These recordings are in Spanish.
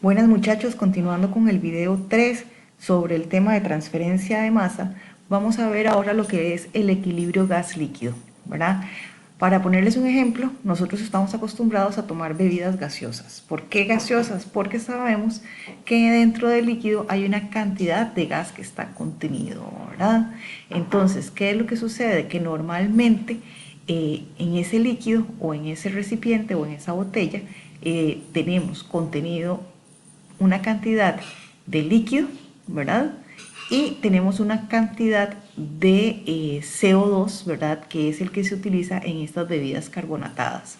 Buenas muchachos, continuando con el video 3 sobre el tema de transferencia de masa, vamos a ver ahora lo que es el equilibrio gas-líquido, ¿verdad? Para ponerles un ejemplo, nosotros estamos acostumbrados a tomar bebidas gaseosas. ¿Por qué gaseosas? Porque sabemos que dentro del líquido hay una cantidad de gas que está contenido, ¿verdad? Entonces, ¿qué es lo que sucede? Que normalmente en ese líquido o en ese recipiente o en esa botella tenemos contenido una cantidad de líquido, ¿verdad? Y tenemos una cantidad de CO2, ¿verdad? Que es el que se utiliza en estas bebidas carbonatadas.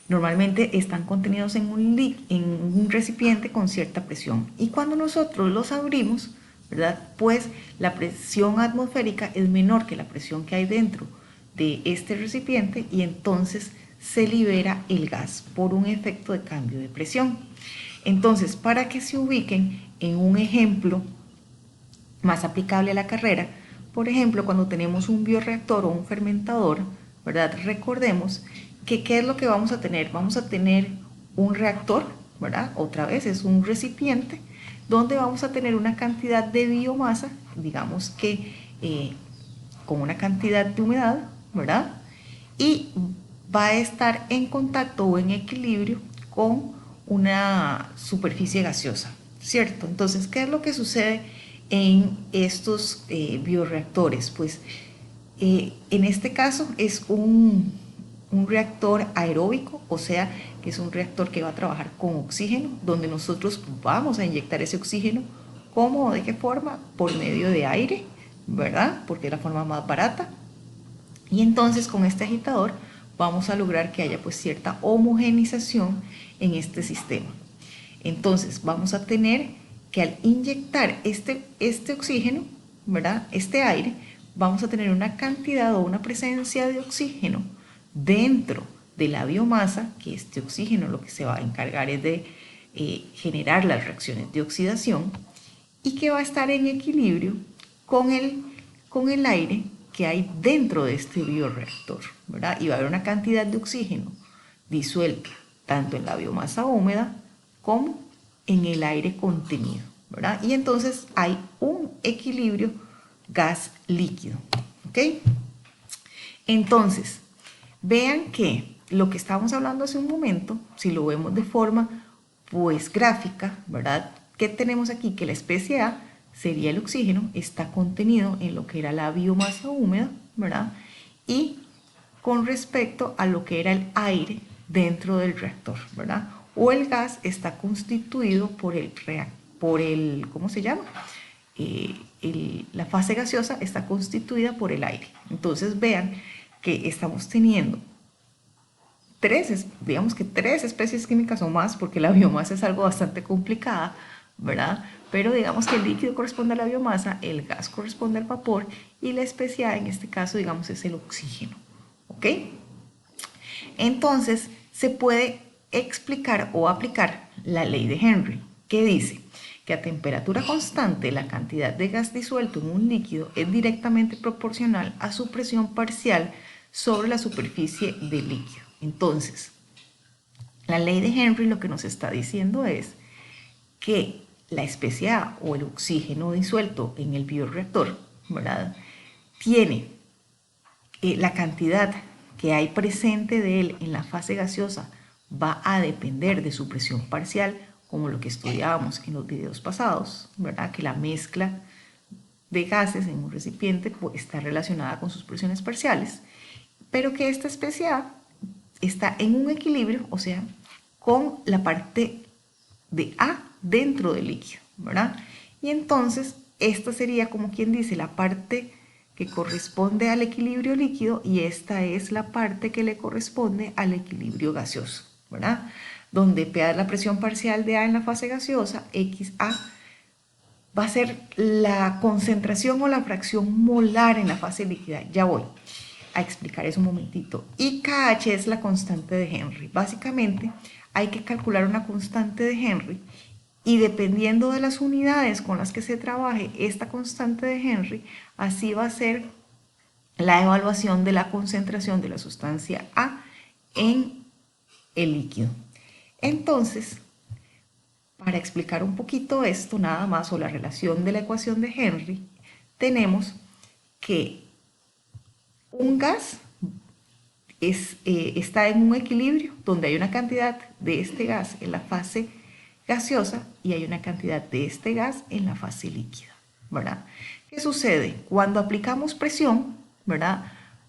Normalmente están contenidos en un recipiente con cierta presión. Y cuando nosotros los abrimos, ¿verdad? Pues la presión atmosférica es menor que la presión que hay dentro de este recipiente y entonces se libera el gas por un efecto de cambio de presión. Entonces, para que se ubiquen en un ejemplo más aplicable a la carrera, por ejemplo, cuando tenemos un bioreactor o un fermentador, ¿verdad? Recordemos que ¿qué es lo que vamos a tener? Vamos a tener un reactor, ¿verdad? Otra vez es un recipiente donde vamos a tener una cantidad de biomasa, digamos que con una cantidad de humedad, ¿verdad? Y va a estar en contacto o en equilibrio con una superficie gaseosa, ¿cierto? Entonces, ¿qué es lo que sucede en estos bioreactores? Pues en este caso es un reactor aeróbico, o sea, que es un reactor que va a trabajar con oxígeno, donde nosotros vamos a inyectar ese oxígeno. ¿Cómo o de qué forma? Por medio de aire, ¿verdad? Porque es la forma más barata. Y entonces con este agitador vamos a lograr que haya pues cierta homogenización en este sistema. Entonces vamos a tener que al inyectar este oxígeno, ¿verdad? Este aire, vamos a tener una cantidad o una presencia de oxígeno dentro de la biomasa, que este oxígeno lo que se va a encargar es de generar las reacciones de oxidación y que va a estar en equilibrio con el aire que hay dentro de este bioreactor, ¿verdad? Y va a haber una cantidad de oxígeno disuelta tanto en la biomasa húmeda como en el aire contenido, ¿verdad? Y entonces hay un equilibrio gas-líquido, ¿ok? Entonces, vean que lo que estábamos hablando hace un momento, si lo vemos de forma pues gráfica, ¿verdad? ¿Qué tenemos aquí? Que la especie A sería el oxígeno, está contenido en lo que era la biomasa húmeda, ¿verdad? Y con respecto a lo que era el aire dentro del reactor, ¿verdad? O el gas está constituido por el ¿cómo se llama? La fase gaseosa está constituida por el aire. Entonces vean que estamos teniendo digamos que tres especies químicas o más, porque la biomasa es algo bastante complicada, ¿verdad? Pero digamos que el líquido corresponde a la biomasa, el gas corresponde al vapor y la especie A en este caso, digamos, es el oxígeno, ¿ok? Entonces, se puede explicar o aplicar la ley de Henry, que dice que a temperatura constante la cantidad de gas disuelto en un líquido es directamente proporcional a su presión parcial sobre la superficie del líquido. Entonces, la ley de Henry lo que nos está diciendo es que la especie A o el oxígeno disuelto en el bioreactor, ¿verdad? Tiene la cantidad que hay presente de él en la fase gaseosa va a depender de su presión parcial, como lo que estudiábamos en los videos pasados, ¿verdad? Que la mezcla de gases en un recipiente está relacionada con sus presiones parciales, pero que esta especie A está en un equilibrio, o sea, con la parte de A dentro del líquido, ¿verdad? Y entonces esta sería como quien dice la parte que corresponde al equilibrio líquido y esta es la parte que le corresponde al equilibrio gaseoso, ¿verdad? Donde P es la presión parcial de A en la fase gaseosa, XA va a ser la concentración o la fracción molar en la fase líquida. Ya voy a explicar eso un momentito. Y KH es la constante de Henry. Básicamente hay que calcular una constante de Henry y dependiendo de las unidades con las que se trabaje esta constante de Henry, así va a ser la evaluación de la concentración de la sustancia A en el líquido. Entonces, Para explicar un poquito esto nada más, o la relación de la ecuación de Henry, tenemos que un gas está en un equilibrio donde hay una cantidad de este gas en la fase gaseosa y hay una cantidad de este gas en la fase líquida, ¿verdad? ¿Qué sucede? Cuando aplicamos presión, ¿verdad?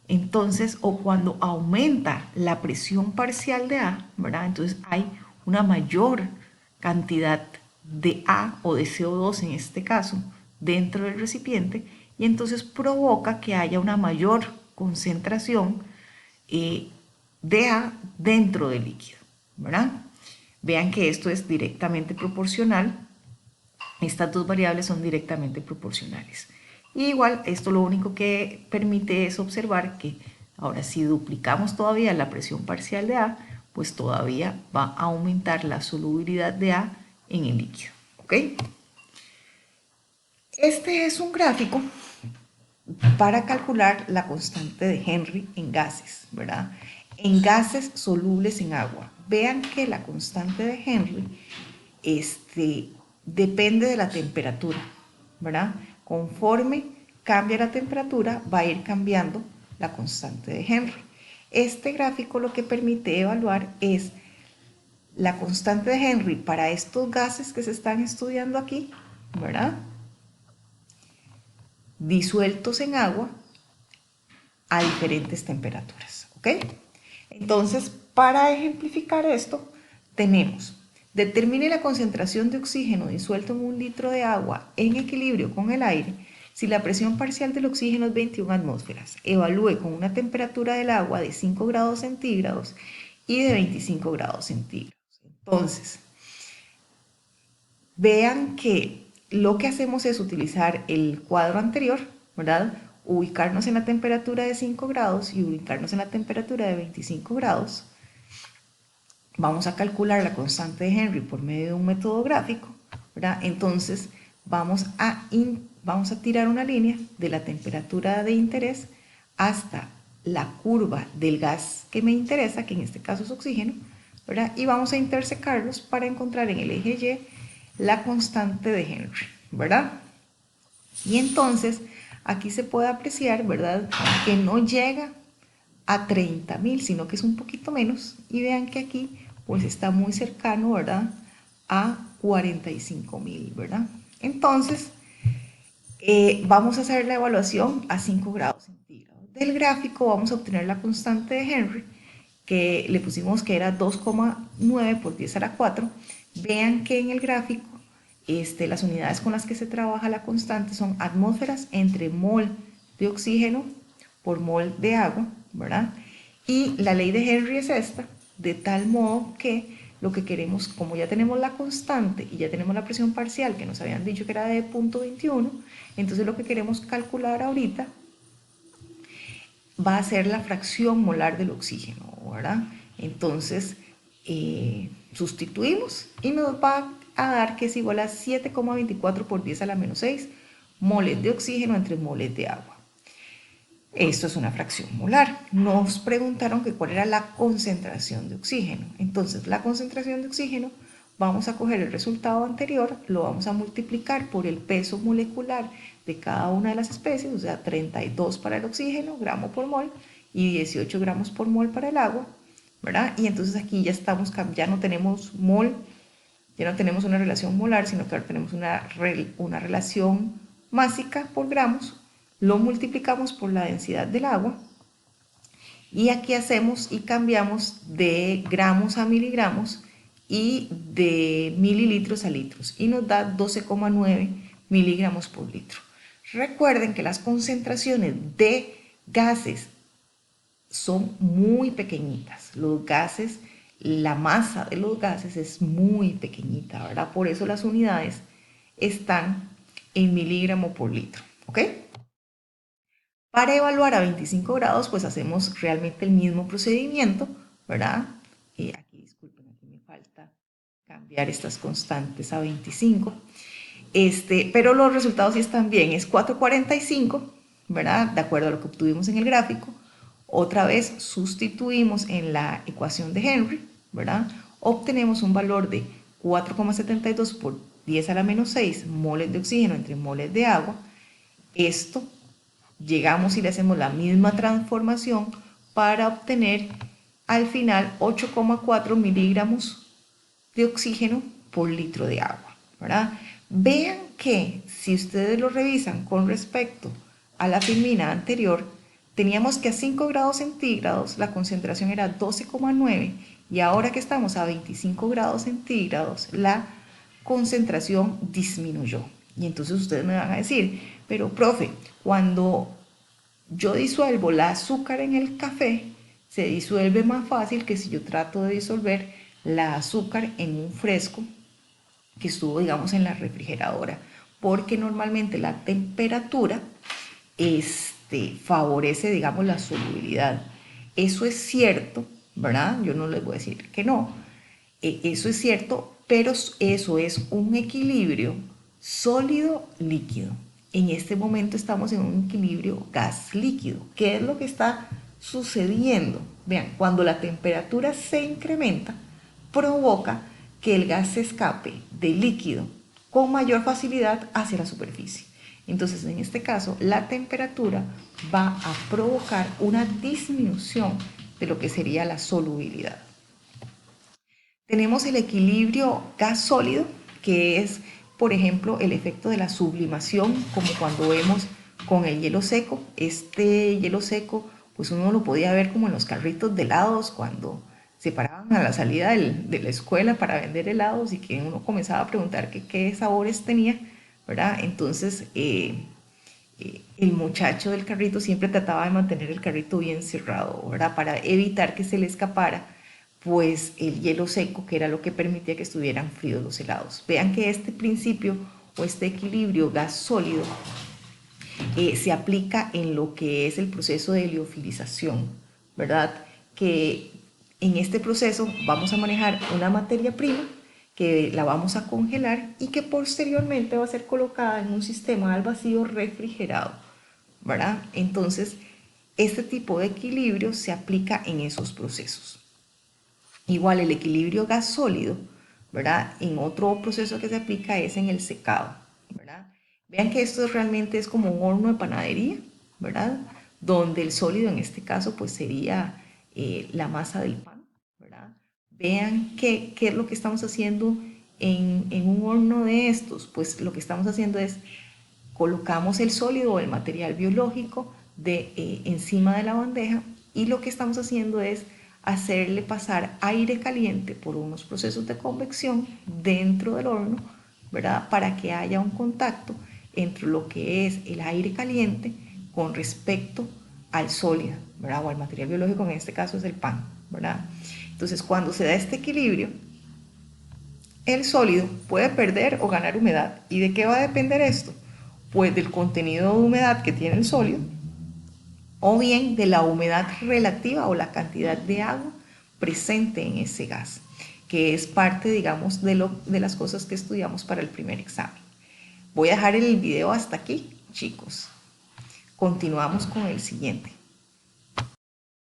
Entonces, o cuando aumenta la presión parcial de A, ¿verdad? Entonces hay una mayor cantidad de A o de CO2 en este caso dentro del recipiente y entonces provoca que haya una mayor concentración de A dentro del líquido, ¿verdad? Vean que esto es directamente proporcional. Estas dos variables son directamente proporcionales. Y igual, esto lo único que permite es observar que ahora si duplicamos todavía la presión parcial de A, pues todavía va a aumentar la solubilidad de A en el líquido, ¿ok? Este es un gráfico para calcular la constante de Henry en gases, ¿verdad? En gases solubles en agua. Vean que la constante de Henry depende de la temperatura, ¿verdad? Conforme cambia la temperatura, va a ir cambiando la constante de Henry. Este gráfico lo que permite evaluar es la constante de Henry para estos gases que se están estudiando aquí, ¿verdad? Disueltos en agua a diferentes temperaturas, ¿ok? Entonces, para ejemplificar esto, tenemos, determine la concentración de oxígeno disuelto en un litro de agua en equilibrio con el aire si la presión parcial del oxígeno es 21 atmósferas. Evalúe con una temperatura del agua de 5 grados centígrados y de 25 grados centígrados. Entonces, vean que lo que hacemos es utilizar el cuadro anterior, ¿verdad? Ubicarnos en la temperatura de 5 grados y ubicarnos en la temperatura de 25 grados. Vamos a calcular la constante de Henry por medio de un método gráfico, ¿verdad? Entonces vamos a tirar una línea de la temperatura de interés hasta la curva del gas que me interesa, que en este caso es oxígeno, ¿verdad? Y vamos a intersecarlos para encontrar en el eje Y la constante de Henry, ¿verdad? Y entonces aquí se puede apreciar, ¿verdad?, que no llega a 30.000, sino que es un poquito menos. Y vean que aquí pues está muy cercano, ¿verdad?, a 45.000, ¿verdad? Entonces, vamos a hacer la evaluación a 5 grados centígrados. Del gráfico vamos a obtener la constante de Henry, que le pusimos que era 2,9 por 10 a la 4. Vean que en el gráfico las unidades con las que se trabaja la constante son atmósferas entre mol de oxígeno por mol de agua, ¿verdad? Y la ley de Henry es esta, de tal modo que lo que queremos, como ya tenemos la constante y ya tenemos la presión parcial que nos habían dicho que era de 0.21, entonces lo que queremos calcular ahorita va a ser la fracción molar del oxígeno, ¿verdad? Entonces, sustituimos y nos va a dar que es igual a 7,24 por 10 a la menos 6 moles de oxígeno entre moles de agua. Esto es una fracción molar. Nos preguntaron que cuál era la concentración de oxígeno. Entonces, la concentración de oxígeno, vamos a coger el resultado anterior, lo vamos a multiplicar por el peso molecular de cada una de las especies, o sea, 32 para el oxígeno, gramo por mol, y 18 gramos por mol para el agua, ¿verdad? Y entonces aquí ya ya no tenemos mol, ya no tenemos una relación molar, sino que ahora tenemos una relación másica por gramos. Lo multiplicamos por la densidad del agua y aquí hacemos y cambiamos de gramos a miligramos y de mililitros a litros y nos da 12,9 miligramos por litro. Recuerden que las concentraciones de gases son muy pequeñitas. Los gases, la masa de los gases es muy pequeñita, ¿verdad? Por eso las unidades están en miligramo por litro, ¿ok? Para evaluar a 25 grados, pues hacemos realmente el mismo procedimiento, ¿verdad? Aquí, disculpen, aquí me falta cambiar estas constantes a 25. Pero los resultados sí están bien, es 4,45, ¿verdad? De acuerdo a lo que obtuvimos en el gráfico. Otra vez sustituimos en la ecuación de Henry, ¿verdad? Obtenemos un valor de 4,72 por 10 a la menos 6 moles de oxígeno entre moles de agua. Esto llegamos y le hacemos la misma transformación para obtener al final 8,4 miligramos de oxígeno por litro de agua, ¿verdad? Vean que si ustedes lo revisan con respecto a la filmina anterior, teníamos que a 5 grados centígrados la concentración era 12,9 y ahora que estamos a 25 grados centígrados la concentración disminuyó. Y entonces ustedes me van a decir, pero profe, cuando yo disuelvo el azúcar en el café, se disuelve más fácil que si yo trato de disolver la azúcar en un fresco que estuvo, digamos, en la refrigeradora, porque normalmente la temperatura favorece, digamos, la solubilidad. Eso es cierto, ¿verdad? Yo no les voy a decir que no. Eso es cierto, pero eso es un equilibrio sólido-líquido. En este momento estamos en un equilibrio gas-líquido. ¿Qué es lo que está sucediendo? Vean, cuando la temperatura se incrementa, provoca que el gas se escape del líquido con mayor facilidad hacia la superficie. Entonces, en este caso, la temperatura va a provocar una disminución de lo que sería la solubilidad. Tenemos el equilibrio gas sólido, que es, por ejemplo, el efecto de la sublimación, como cuando vemos con el hielo seco. Este hielo seco, pues uno lo podía ver como en los carritos de helados cuando se paraban a la salida de la escuela para vender helados y que uno comenzaba a preguntar qué sabores tenía, ¿verdad? Entonces, el muchacho del carrito siempre trataba de mantener el carrito bien cerrado, ¿verdad? Para evitar que se le escapara pues el hielo seco, que era lo que permitía que estuvieran fríos los helados. Vean que este principio o este equilibrio gas sólido se aplica en lo que es el proceso de liofilización, ¿verdad? Que en este proceso vamos a manejar una materia prima que la vamos a congelar y que posteriormente va a ser colocada en un sistema al vacío refrigerado, ¿verdad? Entonces, este tipo de equilibrio se aplica en esos procesos. Igual el equilibrio gas sólido, ¿verdad? En otro proceso que se aplica es en el secado, ¿verdad? Vean que esto realmente es como un horno de panadería, ¿verdad? Donde el sólido en este caso pues sería la masa del pan, ¿verdad? Vean qué es lo que estamos haciendo en un horno de estos. Pues lo que estamos haciendo es colocamos el sólido o el material biológico encima de la bandeja y lo que estamos haciendo es hacerle pasar aire caliente por unos procesos de convección dentro del horno, ¿verdad? Para que haya un contacto entre lo que es el aire caliente con respecto al sólido, ¿verdad? O al material biológico, en este caso es el pan, ¿verdad? Entonces, cuando se da este equilibrio, el sólido puede perder o ganar humedad. ¿Y de qué va a depender esto? Pues del contenido de humedad que tiene el sólido o bien de la humedad relativa o la cantidad de agua presente en ese gas, que es parte, digamos, de las cosas que estudiamos para el primer examen. Voy a dejar el video hasta aquí, chicos. Continuamos con el siguiente.